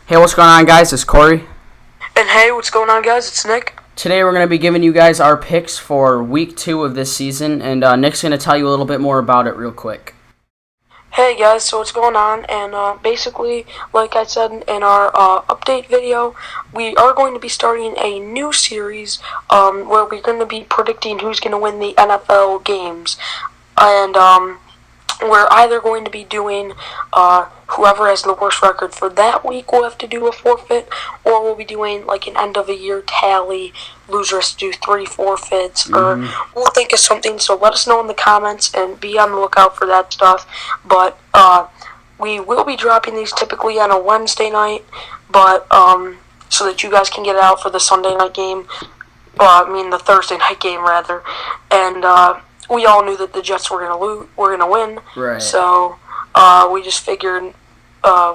Hey, what's going on, guys? It's Corey. And hey, what's going on, guys? It's Nick. Today we're going to be giving you guys our picks for Week 2 of this season, and Nick's going to tell you a little bit more about it real quick. Hey guys, so what's going on? And basically, like I said in our update video, we are going to be starting a new series where we're going to be predicting who's going to win the NFL games. And we're either going to be doing whoever has the worst record for that week will have to do a forfeit, or we'll be doing like an end of the year tally. Loser has to do 3 forfeits, or we'll think of something. So let us know in the comments and be on the lookout for that stuff. But we will be dropping these typically on a Wednesday night, but so that you guys can get it out for the Sunday night game. The Thursday night game rather, and we all knew that the Jets were gonna win. Right. So we just figured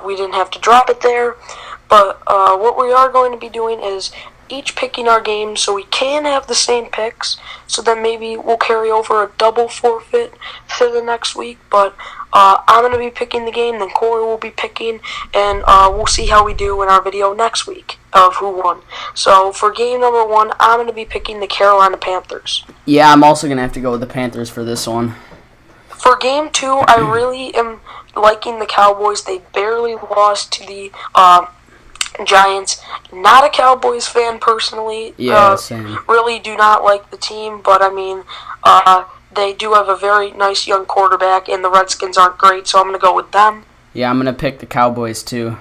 we didn't have to drop it there. But what we are going to be doing is each picking our games so we can have the same picks. So then maybe we'll carry over a double forfeit for the next week. But I'm going to be picking the game, then Corey will be picking, and we'll see how we do in our video next week of who won. So for game number 1, I'm going to be picking the Carolina Panthers. Yeah, I'm also going to have to go with the Panthers for this one. For game 2, I really am liking the Cowboys. They barely lost to the Giants. Not a Cowboys fan personally. Yeah, same. Really do not like the team, but they do have a very nice young quarterback, and the Redskins aren't great, so I'm going to go with them. Yeah, I'm going to pick the Cowboys too.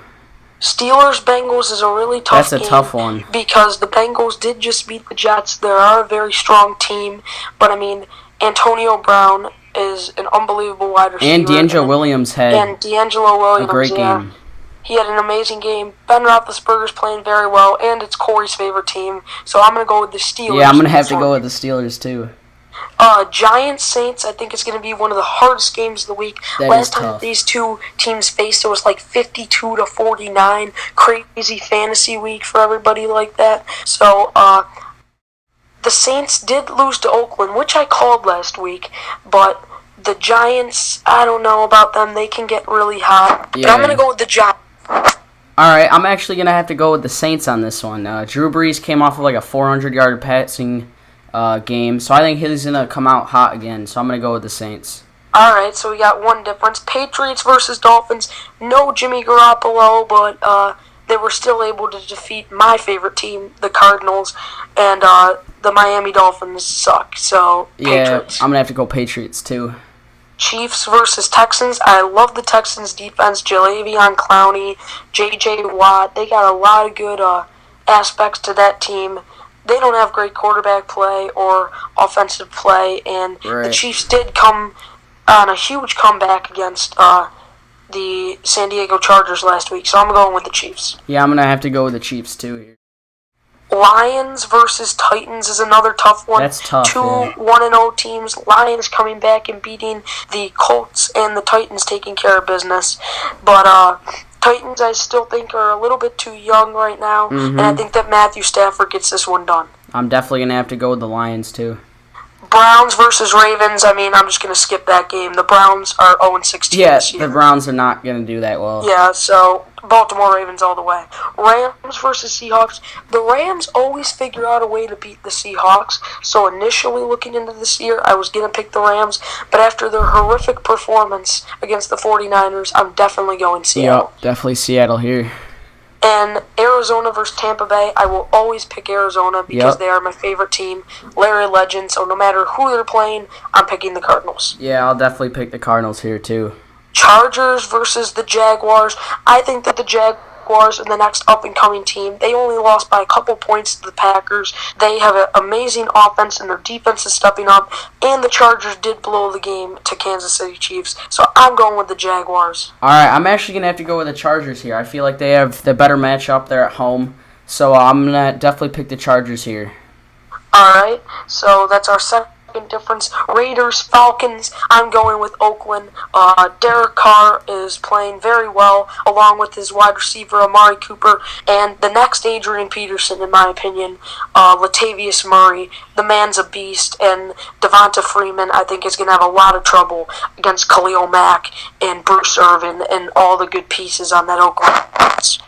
Steelers-Bengals is a really tough game. That's a tough one. Because the Bengals did just beat the Jets. They are a very strong team, but Antonio Brown is an unbelievable wide receiver. And D'Angelo Williams had a great game. He had an amazing game. Ben Roethlisberger's playing very well, and it's Corey's favorite team. So I'm going to go with the Steelers. Yeah, I'm going to have to go with the Steelers, too. Giants-Saints, I think it's going to be one of the hardest games of the week. Last time these two teams faced, it was like 52-49. Crazy fantasy week for everybody like that. So, the Saints did lose to Oakland, which I called last week, but the Giants, I don't know about them. They can get really hot. Yeah. But I'm going to go with the Giants. Alright, I'm actually going to have to go with the Saints on this one. Drew Brees came off of like a 400-yard passing game, so I think he's going to come out hot again, so I'm going to go with the Saints. Alright, so we got one difference. Patriots versus Dolphins. No Jimmy Garoppolo, but they were still able to defeat my favorite team, the Cardinals, and the Miami Dolphins suck, so Patriots. Yeah, I'm going to have to go Patriots too. Chiefs versus Texans. I love the Texans' defense. Jalavion Clowney, J.J. Watt. They got a lot of good aspects to that team. They don't have great quarterback play or offensive play, and the Chiefs did come on a huge comeback against the San Diego Chargers last week, so I'm going with the Chiefs. Yeah, I'm going to have to go with the Chiefs too here. Lions versus Titans is another tough one. That's tough. Two 1-0 teams. Lions coming back and beating the Colts, and the Titans taking care of business. But Titans, I still think, are a little bit too young right now, and I think that Matthew Stafford gets this one done. I'm definitely going to have to go with the Lions too. Browns versus Ravens. I'm just going to skip that game. The Browns are 0-16 this year. The Browns are not going to do that well. Yeah, so Baltimore Ravens all the way. Rams versus Seahawks. The Rams always figure out a way to beat the Seahawks. So initially looking into this year, I was going to pick the Rams. But after their horrific performance against the 49ers, I'm definitely going Seattle. Yep, definitely Seattle here. And Arizona versus Tampa Bay, I will always pick Arizona because they are my favorite team. Larry Legend, so no matter who they're playing, I'm picking the Cardinals. Yeah, I'll definitely pick the Cardinals here too. Chargers versus the Jaguars. I think that the Jaguars are the next up-and-coming team. They only lost by a couple points to the Packers. They have an amazing offense, and their defense is stepping up. And the Chargers did blow the game to Kansas City Chiefs. So I'm going with the Jaguars. All right, I'm actually going to have to go with the Chargers here. I feel like they have the better matchup there at home. So I'm going to definitely pick the Chargers here. All right, so that's our second difference. Raiders, Falcons, I'm going with Oakland. Derek Carr is playing very well, along with his wide receiver, Amari Cooper, and the next Adrian Peterson, in my opinion, Latavius Murray. The man's a beast, and Devonta Freeman, I think, is going to have a lot of trouble against Khalil Mack and Bruce Irvin and all the good pieces on that Oakland offense.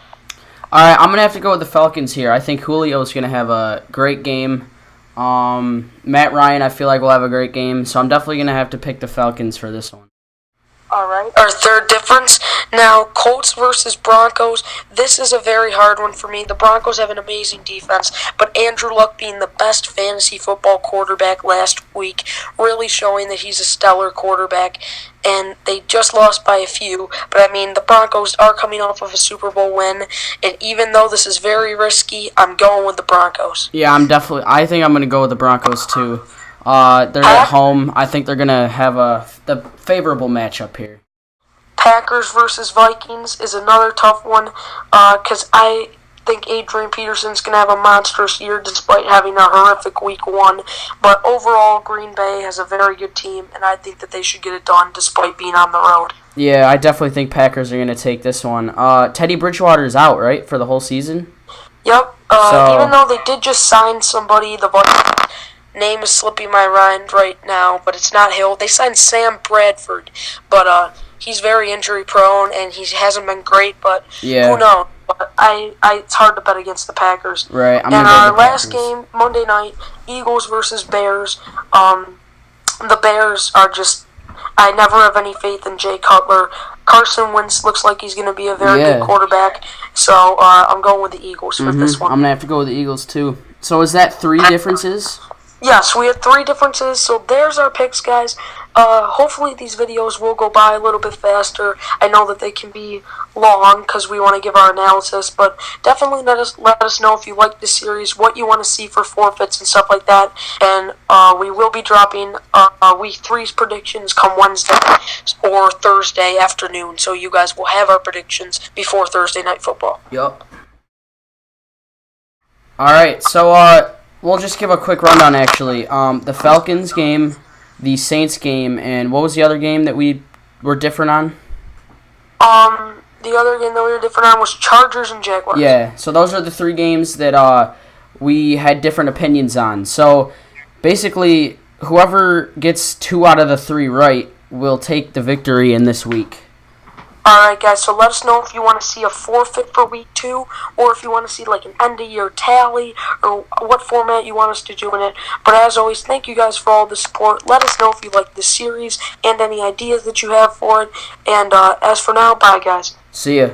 All right, I'm gonna have to go with the Falcons here. I think Julio's gonna have a great game. Matt Ryan, I feel like will have a great game, so I'm definitely gonna have to pick the Falcons for this one. Alright, our third difference. Now, Colts versus Broncos. This is a very hard one for me. The Broncos have an amazing defense, but Andrew Luck being the best fantasy football quarterback last week, really showing that he's a stellar quarterback, and they just lost by a few. But I mean, the Broncos are coming off of a Super Bowl win, and even though this is very risky, I'm going with the Broncos. Yeah, I think I'm gonna go with the Broncos too. They're at home. I think they're gonna have the favorable matchup here. Packers versus Vikings is another tough one, because I think Adrian Peterson's going to have a monstrous year despite having a horrific week 1. But overall, Green Bay has a very good team, and I think that they should get it done despite being on the road. Yeah, I definitely think Packers are going to take this one. Teddy Bridgewater is out, right, for the whole season? Yep. Even though they did just sign somebody, the Vikings name is slipping my mind right now, but it's not Hill. They signed Sam Bradford, but he's very injury prone and he hasn't been great. But who knows? But it's hard to bet against the Packers. Right. And our last game, Monday night, Eagles versus Bears. The Bears are just. I never have any faith in Jay Cutler. Carson Wentz looks like he's going to be a very good quarterback, so I'm going with the Eagles for this one. I'm going to have to go with the Eagles too. So is that 3 differences? Yes, we had 3 differences, so there's our picks, guys. Hopefully these videos will go by a little bit faster. I know that they can be long because we want to give our analysis, but definitely let us know if you like this series, what you want to see for forfeits and stuff like that. And we will be dropping Week 3's predictions come Wednesday or Thursday afternoon, so you guys will have our predictions before Thursday Night Football. Yup. Alright, so we'll just give a quick rundown, actually. The Falcons game, the Saints game, and what was the other game that we were different on? The other game that we were different on was Chargers and Jaguars. Yeah, so those are the 3 games that we had different opinions on. So, basically, whoever gets 2 out of the 3 right will take the victory in this week. Alright guys, so let us know if you want to see a forfeit for week 2, or if you want to see like an end-of-year tally, or what format you want us to do in it. But as always, thank you guys for all the support. Let us know if you like this series, and any ideas that you have for it. And as for now, bye guys. See ya.